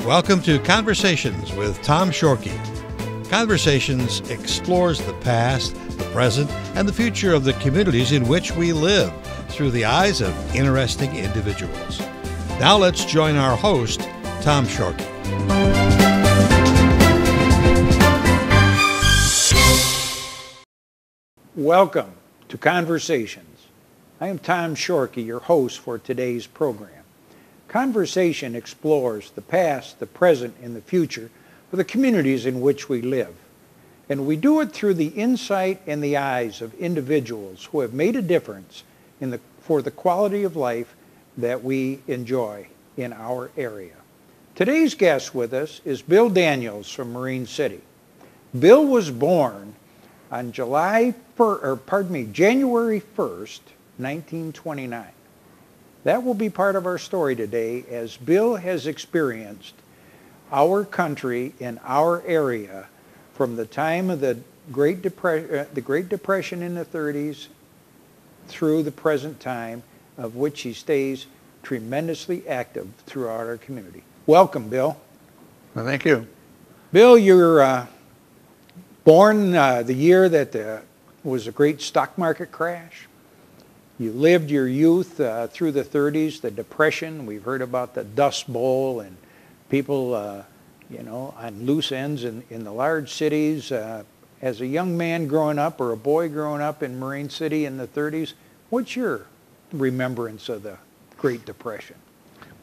Welcome to Conversations with Tom Shorkey. Conversations explores the past, the present, and the future of the communities in which we live through the eyes of interesting individuals. Now let's join our host, Tom Shorkey. Welcome to Conversations. I am Tom Shorkey, your host for today's program. Conversation explores the past, the present, and the future of the communities in which we live. And we do it through the insight and the eyes of individuals who have made a difference for the quality of life that we enjoy in our area. Today's guest with us is Bill Danneels from Marine City. Bill was born on January 1st, 1929. That will be part of our story today, as Bill has experienced our country and our area from the time of the Great Depression in the 30s through the present time, of which he stays tremendously active throughout our community. Welcome, Bill. Well, thank you. Bill, you're born the year that there was a great stock market crash. You lived your youth through the 30s, the Depression. We've heard about the Dust Bowl and people, on loose ends in the large cities. As a young man growing up or a boy growing up in Marine City in the 30s, what's your remembrance of the Great Depression?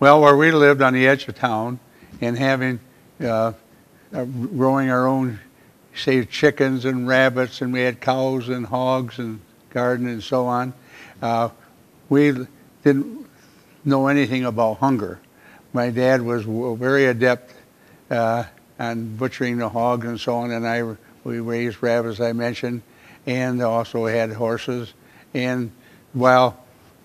Well, where we lived on the edge of town and having, growing our own, say, chickens and rabbits, and we had cows and hogs and garden and so on. We didn't know anything about hunger. My dad was very adept on butchering the hogs and so on, and we raised rabbits, I mentioned, and also had horses. And while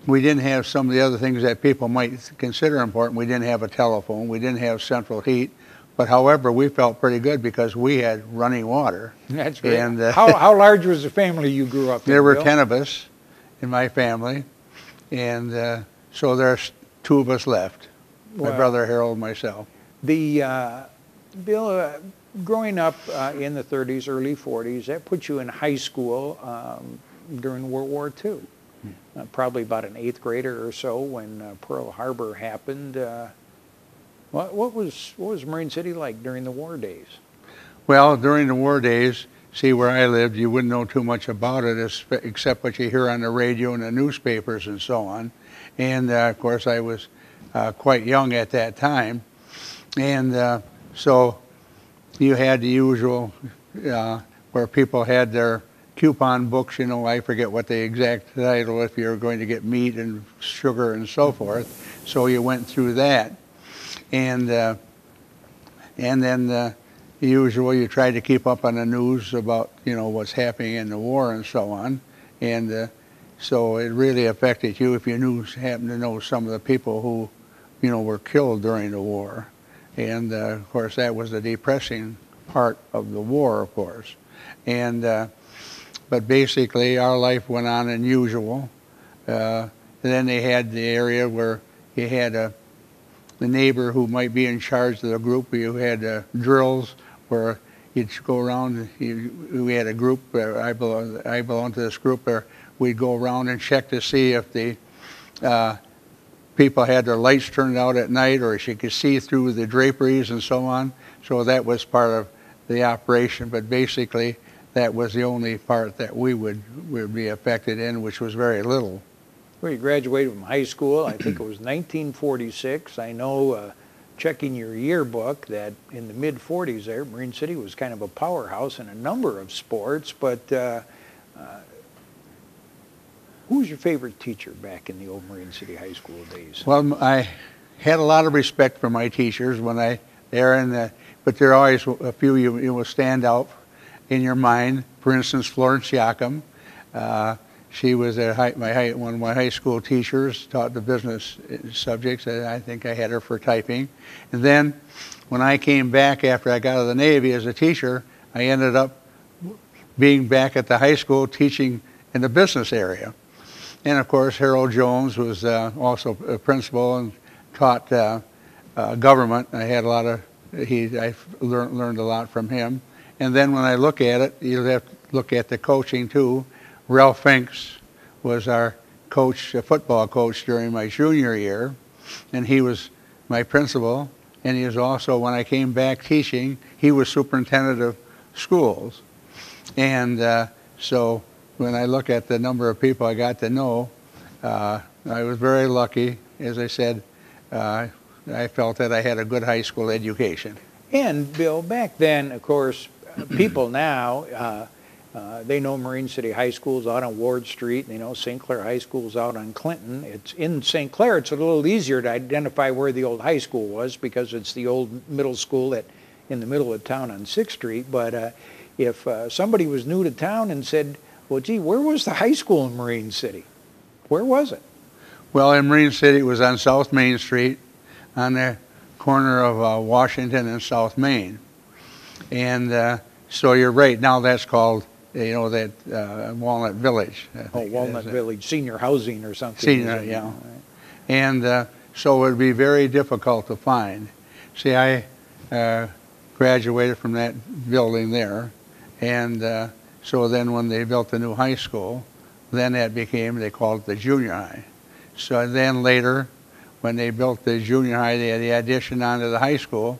we didn't have some of the other things that people might consider important, we didn't have a telephone, we didn't have central heat, but however, we felt pretty good because we had running water. That's great. And, how large was the family you grew up in? There were Bill? 10 of us in my family, and so there's 2 of us left, my brother Harold and myself. Bill, growing up in the 30s, early 40s, that put you in high school during World War II. Probably about an 8th grader or so when Pearl Harbor happened. What was Marine City like during the war days? Well, during the war days, see, where I lived, you wouldn't know too much about it except what you hear on the radio and the newspapers and so on. And, of course, I was quite young at that time. And so you had the usual where people had their coupon books, I forget what the exact title, if you're going to get meat and sugar and so forth. So you went through that. And then usual, you try to keep up on the news about, what's happening in the war and so on. And so it really affected you if you happened to know some of the people who, were killed during the war. And, of course, that was the depressing part of the war, of course. And but basically, our life went on as usual. Then they had the area where you had the neighbor who might be in charge of the group. You had drills where you'd go around. We had a group. I belonged to this group where we'd go around and check to see if the people had their lights turned out at night, or if you could see through the draperies and so on. So that was part of the operation. But basically, that was the only part that we would be affected in, which was very little. Well, you graduated from high school, I think it was 1946. I know, checking your yearbook, that in the mid-40s there, Marine City was kind of a powerhouse in a number of sports, but who was your favorite teacher back in the old Marine City High School days? Well, I had a lot of respect for my teachers but there are always a few you will stand out in your mind. For instance, Florence Yackham. She was one of my high school teachers, taught the business subjects. I think I had her for typing. And then when I came back after I got out of the Navy as a teacher, I ended up being back at the high school teaching in the business area. And of course, Harold Jones was also a principal and taught government. I had a lot of I learned a lot from him. And then when I look at it, you have to look at the coaching too. Ralph Finks was our coach, football coach during my junior year, and he was my principal. And he was also, when I came back teaching, he was superintendent of schools. And so when I look at the number of people I got to know, I was very lucky. As I said, I felt that I had a good high school education. And Bill, back then, of course, people now, they know Marine City High School's out on Ward Street. They know St. Clair High School's out on Clinton. It's in St. Clair. It's a little easier to identify where the old high school was because it's the old middle school in the middle of town on 6th Street. But if somebody was new to town and said, well, gee, where was the high school in Marine City? Where was it? Well, in Marine City, it was on South Main Street, on the corner of Washington and South Main. And so you're right. Now that's called, Walnut Village. Walnut Village, senior housing or something. Senior, yeah. Right. And so it would be very difficult to find. See, I graduated from that building there. And so then when they built the new high school, then that became, they called it the junior high. So then later, when they built the junior high, they had the addition onto the high school,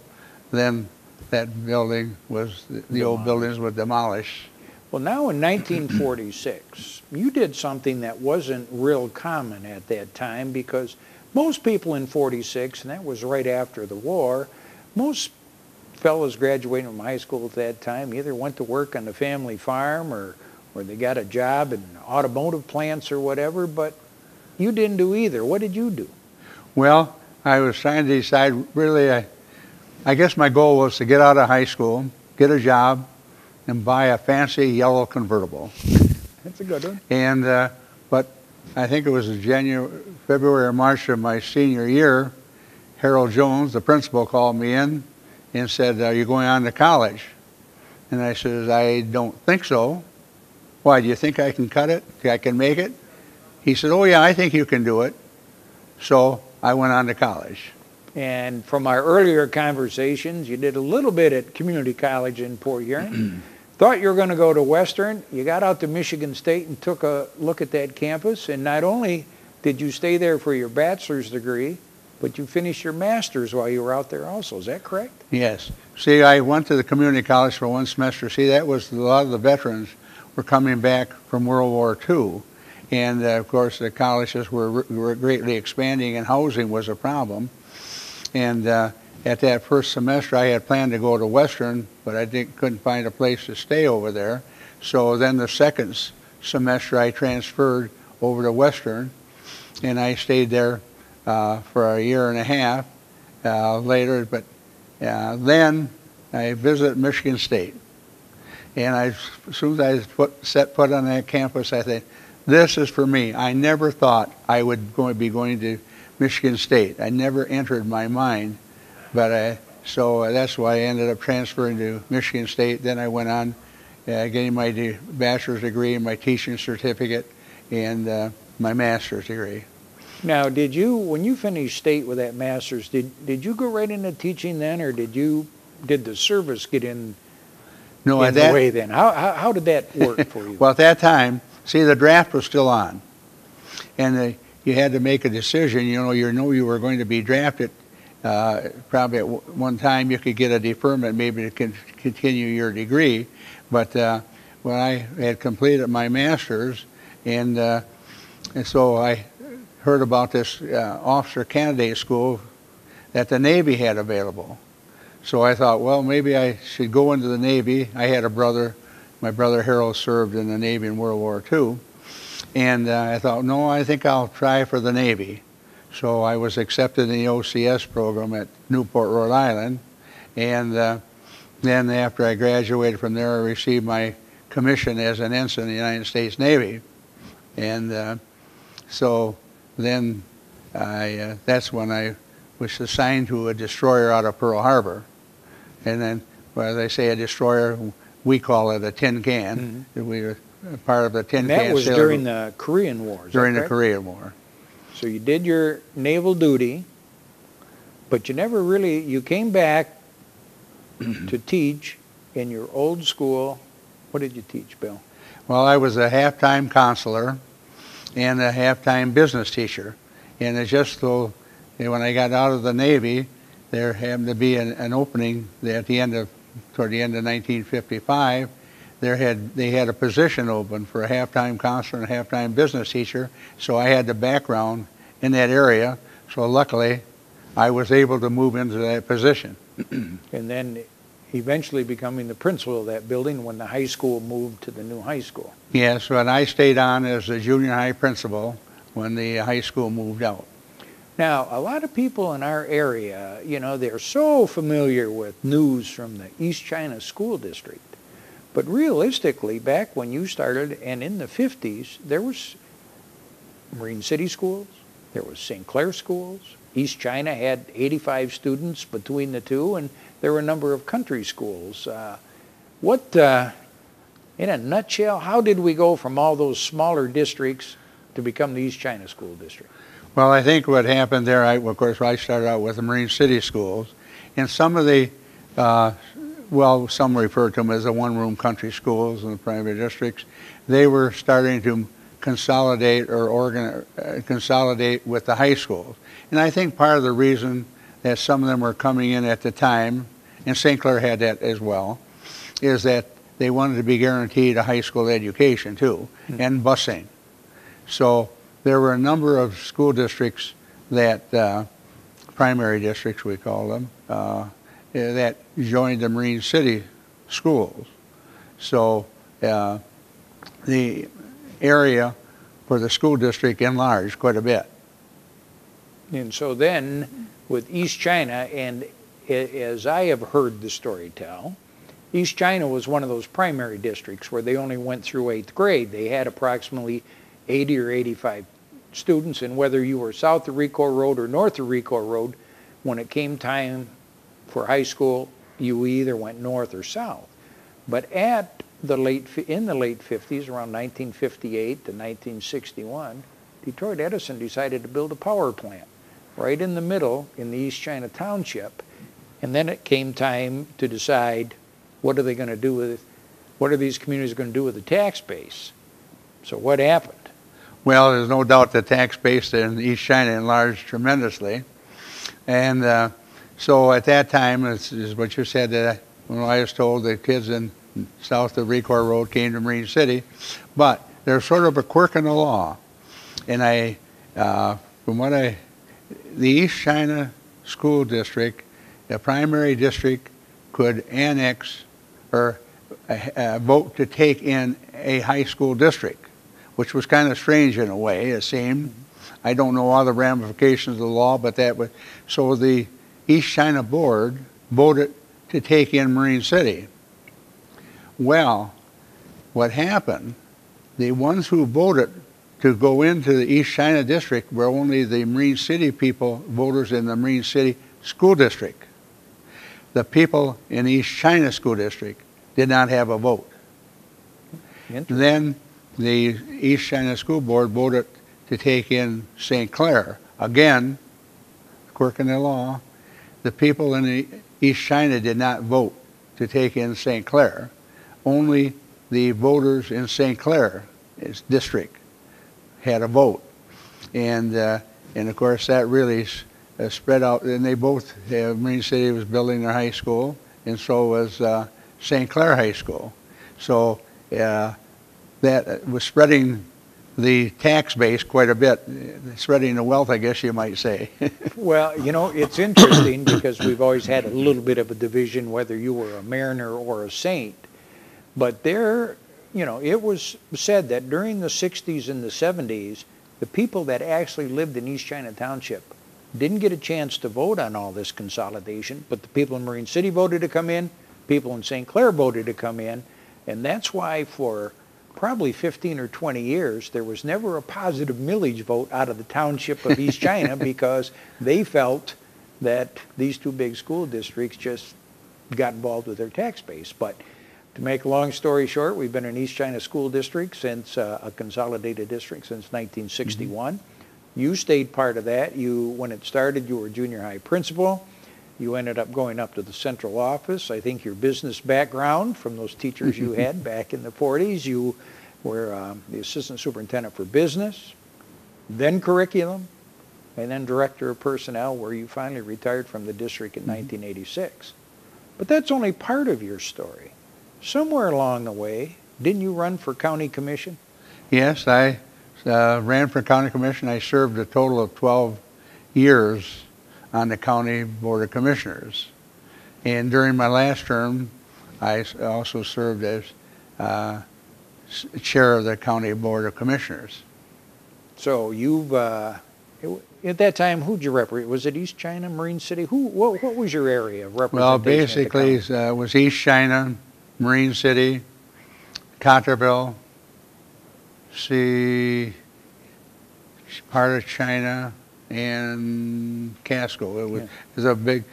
then that building was, the old buildings were demolished. Well, now in 1946, you did something that wasn't real common at that time because most people in 46, and that was right after the war, most fellows graduating from high school at that time either went to work on the family farm or they got a job in automotive plants or whatever, but you didn't do either. What did you do? Well, I was trying to decide, really, I guess my goal was to get out of high school, get a job, and buy a fancy yellow convertible. That's a good one. And, but I think it was February or March of my senior year, Harold Jones, the principal, called me in and said, are you going on to college? And I said, I don't think so. Why, do you think I can cut it? I can make it? He said, oh yeah, I think you can do it. So I went on to college. And from our earlier conversations, you did a little bit at community college in Port Huron. Thought you were going to go to Western. You got out to Michigan State and took a look at that campus. And not only did you stay there for your bachelor's degree, but you finished your master's while you were out there also. Is that correct? Yes. See, I went to the community college for one semester. See, that was a lot of the veterans were coming back from World War II. And, of course, the colleges were greatly expanding and housing was a problem. And at that first semester, I had planned to go to Western, but I couldn't find a place to stay over there. So then the second semester, I transferred over to Western, and I stayed there for a year and a half later. But then I visited Michigan State. And as soon as I set foot on that campus, I thought, this is for me. I never thought I would be going to Michigan State. I never entered my mind. But so that's why I ended up transferring to Michigan State. Then I went on getting my bachelor's degree and my teaching certificate and my master's degree. Now, when you finished state with that master's, did you go right into teaching then, or did the service get in the way then? How did that work for you? Well, at that time, see, the draft was still on, and you had to make a decision. You you were going to be drafted. Probably at one time you could get a deferment, maybe to continue your degree. But when I had completed my master's, and so I heard about this officer candidate school that the Navy had available. So I thought, well, maybe I should go into the Navy. I had a brother. My brother Harold served in the Navy in World War II. And I thought, no, I think I'll try for the Navy. So I was accepted in the OCS program at Newport, Rhode Island. And then after I graduated from there, I received my commission as an ensign in the United States Navy. And so then that's when I was assigned to a destroyer out of Pearl Harbor. And then, well, they say a destroyer, we call it a tin can. Mm-hmm. We were part of the tin can. That was during the Korean War. During the Korean War. So you did your naval duty, but you never really, you came back to teach in your old school. What did you teach, Bill? Well, I was a half-time counselor and a half-time business teacher. And it's just so when I got out of the Navy, there happened to be an opening toward the end of 1955. They had a position open for a half-time counselor and a half-time business teacher. So I had the background in that area. So luckily, I was able to move into that position. And then eventually becoming the principal of that building when the high school moved to the new high school. Yes, and I stayed on as the junior high principal when the high school moved out. Now, a lot of people in our area, they're so familiar with news from the East China School District. But realistically, back when you started and in the 50s, there was Marine City schools, there was St. Clair schools. East China had 85 students between the two, and there were a number of country schools. In a nutshell, how did we go from all those smaller districts to become the East China School District? Well, I think what happened there, of course, I started out with the Marine City schools, and some of the, some refer to them as the one-room country schools in the primary districts. They were starting to consolidate consolidate with the high schools. And I think part of the reason that some of them were coming in at the time, and St. Clair had that as well, is that they wanted to be guaranteed a high school education too, and busing. So there were a number of school districts that, primary districts we call them, that joined the Marine City schools. So the area for the school district enlarged quite a bit. And so then with East China, and as I have heard the story tell, East China was one of those primary districts where they only went through 8th grade. They had approximately 80 or 85 students, and whether you were south of Ricoh Road or north of Ricoh Road, when it came time for high school, you either went north or south. But in the late 50s, around 1958 to 1961, Detroit Edison decided to build a power plant right in the middle in the East China Township. And then it came time to decide what are these communities going to do with the tax base. So what happened? Well, there's no doubt the tax base in East China enlarged tremendously. And so at that time, is what you said, that when I was told the kids in south of Ricoh Road came to Marine City. But there's sort of a quirk in the law. And the East China School District, the primary district, could annex or vote to take in a high school district, which was kind of strange in a way, it seemed. I don't know all the ramifications of the law, but so the East China Board voted to take in Marine City. Well, what happened, the ones who voted to go into the East China District were only the Marine City people, voters in the Marine City School District. The people in the East China School District did not have a vote. Then the East China School Board voted to take in St. Clair. Again, quirk in the law, the people in the East China did not vote to take in St. Clair. Only the voters in St. Clair district had a vote. And of course that really spread out, and they both, Marine City was building their high school, and so was St. Clair High School. So that was spreading the tax base quite a bit, spreading the wealth, I guess you might say. Well, it's interesting because we've always had a little bit of a division whether you were a Mariner or a Saint. But there, it was said that during the 60s and the 70s, the people that actually lived in East China Township didn't get a chance to vote on all this consolidation, but the people in Marine City voted to come in, people in St. Clair voted to come in, and that's why for probably 15 or 20 years, there was never a positive millage vote out of the township of East China because they felt that these two big school districts just got involved with their tax base. But to make a long story short, we've been an East China School District since a consolidated district since 1961. You stayed part of that. When it started, you were junior high principal. You ended up going up to the central office. I think your business background from those teachers you had back in the 40s, you were the assistant superintendent for business, then curriculum, and then director of personnel, where you finally retired from the district in 1986. But that's only part of your story. Somewhere along the way, didn't you run for county commission? Yes, I ran for county commission. I served a total of 12 years on the county board of commissioners. And during my last term, I also served as chair of the county board of commissioners. So you've, at that time, who'd you represent? Was it East China, Marine City? What was your area of representation? Well, basically, it was East China, Marine City, Cotterville, part of China, and Casco. It was a big,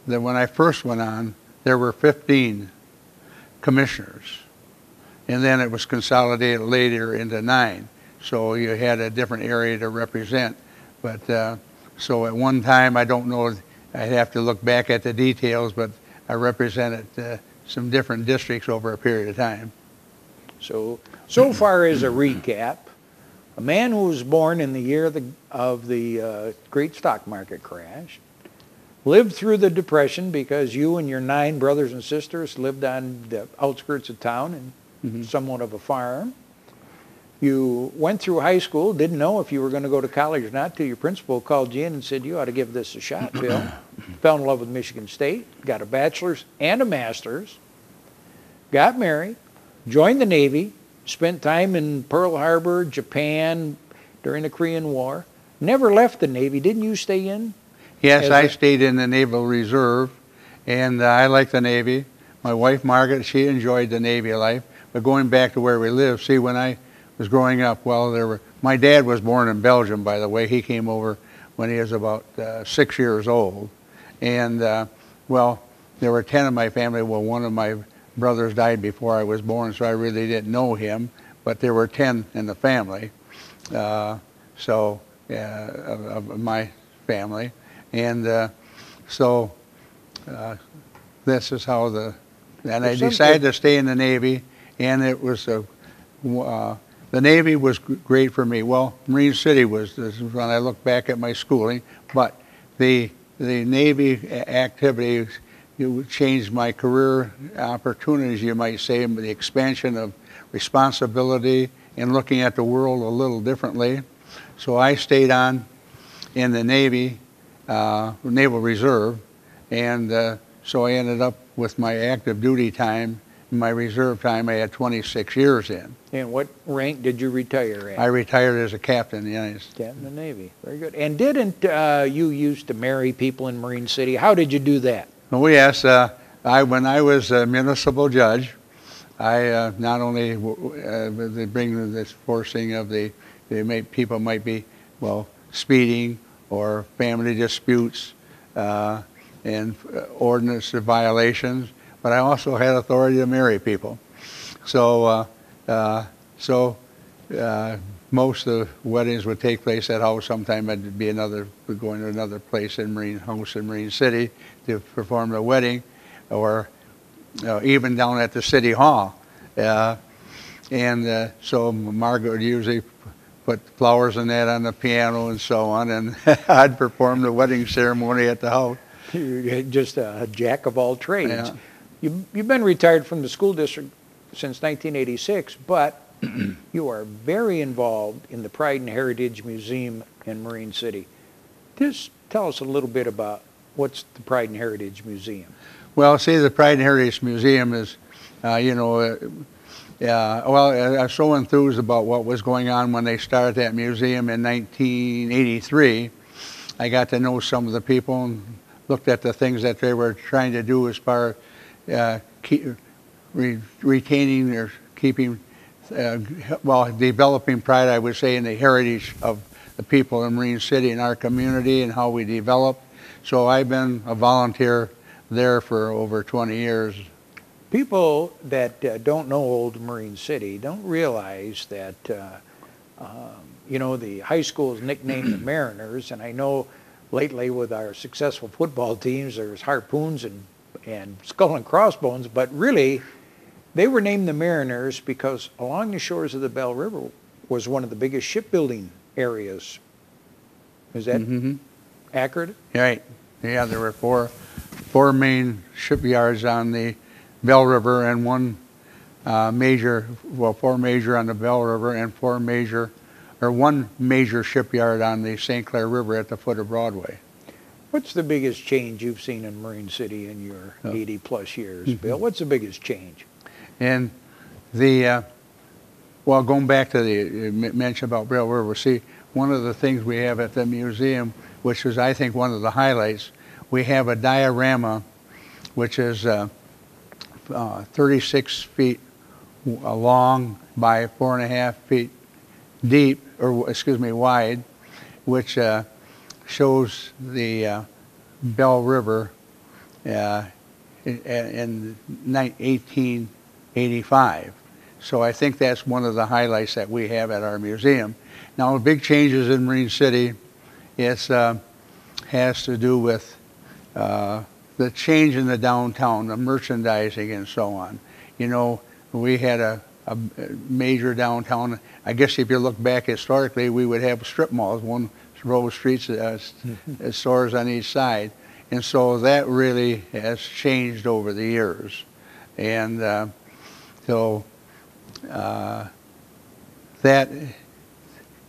when I first went on, there were 15 commissioners. And then it was consolidated later into 9. So you had a different area to represent. But so at one time, I don't know, I'd have to look back at the details, but I represented some different districts over a period of time. So far as a recap, a man who was born in the year of the great stock market crash, lived through the Depression because you and your 9 brothers and sisters lived on the outskirts of town and somewhat of a farm. You went through high school, didn't know if you were going to go to college or not till your principal called you in and said, you ought to give this a shot, Bill. Fell in love with Michigan State, got a bachelor's and a master's, got married, joined the Navy, spent time in Pearl Harbor, Japan during the Korean War, never left the Navy. Didn't you stay in? Yes, I stayed in the Naval Reserve, and I liked the Navy. My wife, Margaret, she enjoyed the Navy life. But going back to where we live, see, when I was growing up, well, my dad was born in Belgium, by the way. He came over when he was about 6 years old. And, well, there were 10 of my family. Well, one of my brothers died before I was born, so I really didn't know him. But there were 10 in the family, of my family. And so this is how and I decided to stay in the Navy, and it was the Navy was great for me. Well, Marine City was when I look back at my schooling, but the Navy activities changed my career opportunities, you might say, the expansion of responsibility and looking at the world a little differently. So I stayed on in the Navy, Naval Reserve, and so I ended up with my active duty time. My reserve time I had 26 years in. And what rank did you retire at? I retired as a captain in the United States. Captain of the Navy. Very good. And didn't you used to marry people in Marine City? How did you do that? Oh, yes. When I was a municipal judge, I not only they bring this forcing of people might be, well, speeding or family disputes and ordinance violations, but I also had authority to marry people. So most of the weddings would take place at house. Sometime I'd be going to another place in Marine City to perform the wedding, or even down at the city hall. So Margaret would usually put flowers and that on the piano and so on, and I'd perform the wedding ceremony at the house. You're just a jack of all trades. Yeah. You've been retired from the school district since 1986, but you are very involved in the Pride and Heritage Museum in Marine City. Just tell us a little bit about what's the Pride and Heritage Museum. Well, see, the Pride and Heritage Museum is, I'm so enthused about what was going on when they started that museum in 1983. I got to know some of the people and looked at the things that they were trying to do as far as retaining or keeping, developing pride, I would say, in the heritage of the people in Marine City and our community and how we develop. So I've been a volunteer there for over 20 years. People that don't know Old Marine City don't realize that, the high school is nicknamed the Mariners, and I know lately with our successful football teams, there's harpoons and skull and crossbones, but really they were named the Mariners because along the shores of the Bell River was one of the biggest shipbuilding areas. Is that accurate? Right. Yeah, there were four main shipyards on the Bell River and four major on the Bell River and one major shipyard on the St. Clair River at the foot of Broadway. What's the biggest change you've seen in Marine City in your 80 plus years, Bill? What's the biggest change? And going back to the mention about Bell River, see, one of the things we have at the museum, which is I think one of the highlights, we have a diorama which is 36 feet long by 4.5 feet deep, or excuse me, wide, which shows the Bell River in 1885. So I think that's one of the highlights that we have at our museum. Now, big changes in Marine City, it has to do with the change in the downtown, the merchandising and so on. You know, we had a major downtown. I guess if you look back historically, we would have strip malls, one row of streets, stores on each side. And so that really has changed over the years. And we're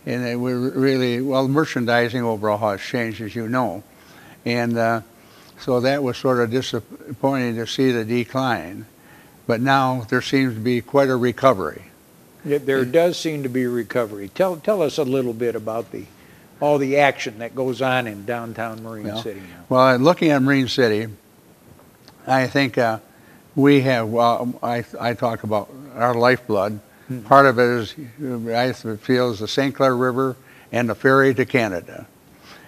really, well, merchandising overall has changed, as you know. And so that was sort of disappointing to see the decline. But now there seems to be quite a recovery. There does seem to be a recovery. Tell us a little bit about all the action that goes on in downtown Marine City now. Well, looking at Marine City, I think we have, I talk about our lifeblood. Part of it is, I feel, is the St. Clair River and the ferry to Canada.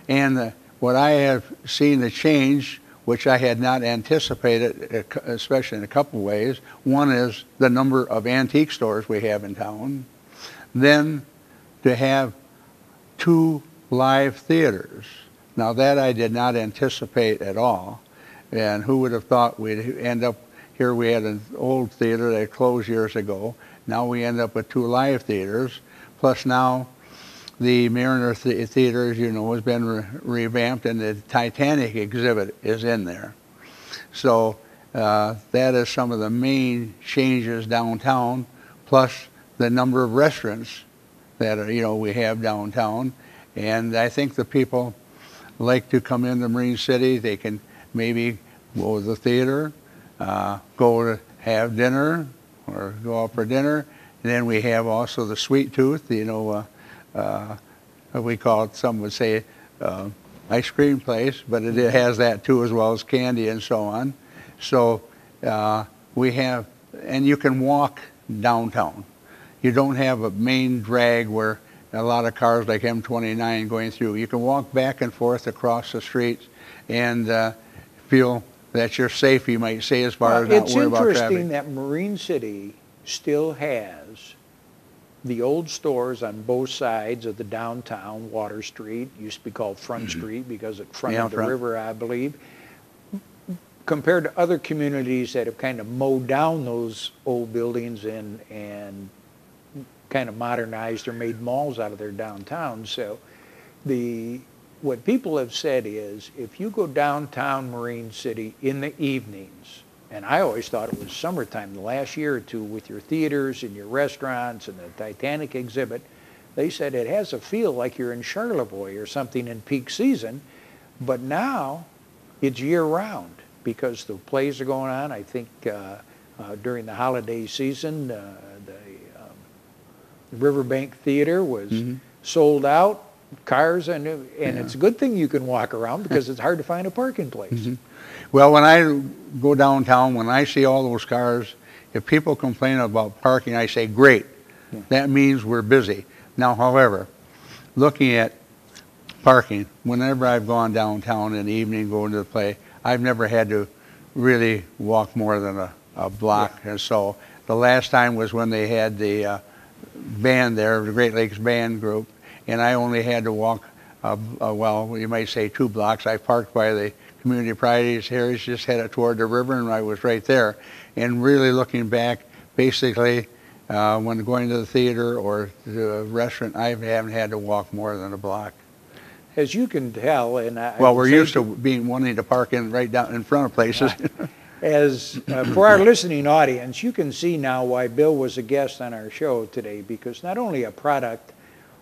And what I have seen the change, which I had not anticipated, especially in a couple of ways. One is the number of antique stores we have in town. Then to have 2 live theaters. Now that I did not anticipate at all. And who would have thought we'd end up here? We had an old theater that closed years ago. Now we end up with 2 live theaters. Plus now the Mariner Theater, as you know, has been revamped, and the Titanic exhibit is in there. So that is some of the main changes downtown, plus the number of restaurants that we have downtown. And I think the people like to come into Marine City. They can maybe go to the theater, go to have dinner, or go out for dinner. And then we have also the Sweet Tooth, we call it, some would say ice cream place, but it has that too, as well as candy and so on. So we have, and you can walk downtown. You don't have a main drag where a lot of cars like M29 going through. You can walk back and forth across the streets and feel that you're safe, you might say, as far as not worry about traffic. It's interesting that Marine City still has the old stores on both sides of the downtown. Water Street used to be called Front Street because it fronted the river, I believe. Compared to other communities that have kind of mowed down those old buildings and kind of modernized or made malls out of their downtown. So what people have said is, if you go downtown Marine City in the evenings, and I always thought it was summertime, the last year or two, with your theaters and your restaurants and the Titanic exhibit, they said it has a feel like you're in Charlevoix or something in peak season. But now it's year-round because the plays are going on. I think during the holiday season, the Riverbank Theater was sold out. Cars, and it's a good thing you can walk around because it's hard to find a parking place. Well, when I go downtown, when I see all those cars, if people complain about parking, I say, great. That means we're busy. Now, however, looking at parking, whenever I've gone downtown in the evening going to the play, I've never had to really walk more than a block or so. The last time was when they had the band there, the Great Lakes Band Group, and I only had to walk well, you might say 2 blocks. I parked by the Community Priorities Harry's, just headed toward the river, and I was right there. And really looking back, basically, when going to the theater or the restaurant, I haven't had to walk more than a block. As you can tell, and well, we're used to wanting to park right down in front of places. As for our listening audience, you can see now why Bill was a guest on our show today, because not only a product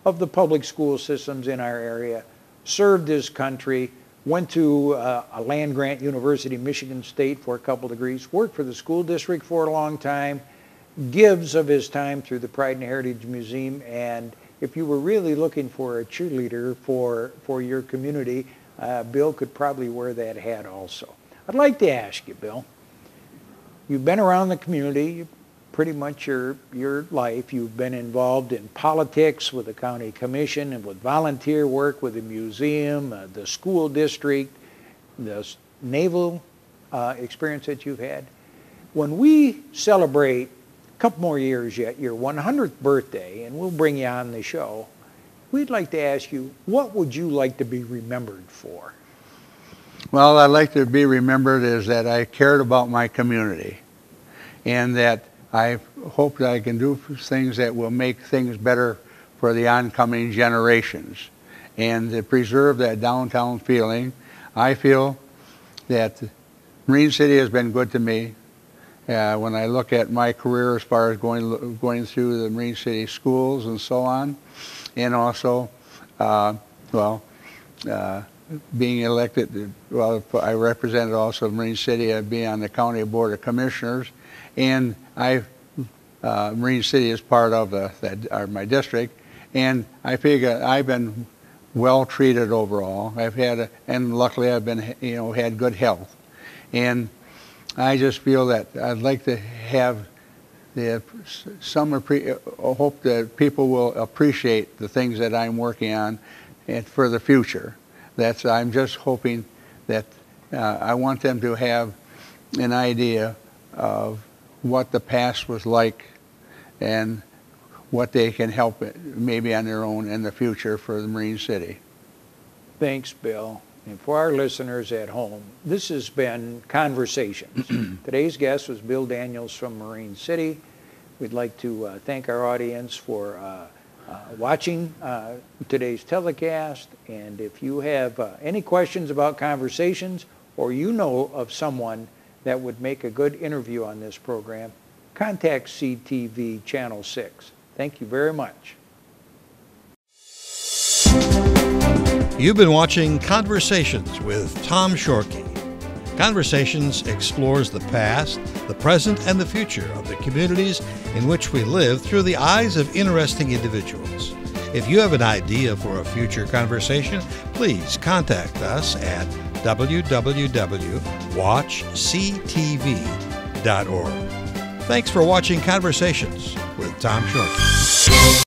of the public school systems in our area, served his country, went to a land-grant university, Michigan State, for a couple degrees, worked for the school district for a long time, gives of his time through the Pride and Heritage Museum, and if you were really looking for a cheerleader for your community, Bill could probably wear that hat also. I'd like to ask you, Bill, you've been around the community pretty much your life. You've been involved in politics with the county commission and with volunteer work with the museum, the school district, the naval experience that you've had. When we celebrate a couple more years yet, your 100th birthday, and we'll bring you on the show, we'd like to ask you, what would you like to be remembered for? Well, I'd like to be remembered as that I cared about my community, and that I hope that I can do things that will make things better for the oncoming generations, and to preserve that downtown feeling. I feel that Marine City has been good to me. When I look at my career as far as going through the Marine City schools and so on, and also, being elected, well, I represented also Marine City, being on the County Board of Commissioners, and Marine City is part of my district, and I figure I've been well treated overall. And luckily I've been, had good health, and I just feel that I'd like to have hope that people will appreciate the things that I'm working on and for the future. I'm just hoping that I want them to have an idea of what the past was like and what they can help maybe on their own in the future for the Marine City. Thanks, Bill. And for our listeners at home, this has been Conversations. Today's guest was Bill Danneels from Marine City. We'd like to thank our audience for watching today's telecast, and if you have any questions about Conversations, or you know of someone that would make a good interview on this program, contact CTV Channel 6. Thank you very much. You've been watching Conversations with Tom Shorkey. Conversations explores the past, the present, and the future of the communities in which we live through the eyes of interesting individuals. If you have an idea for a future conversation, please contact us at www.watchctv.org. Thanks for watching Conversations with Tom Shorkey.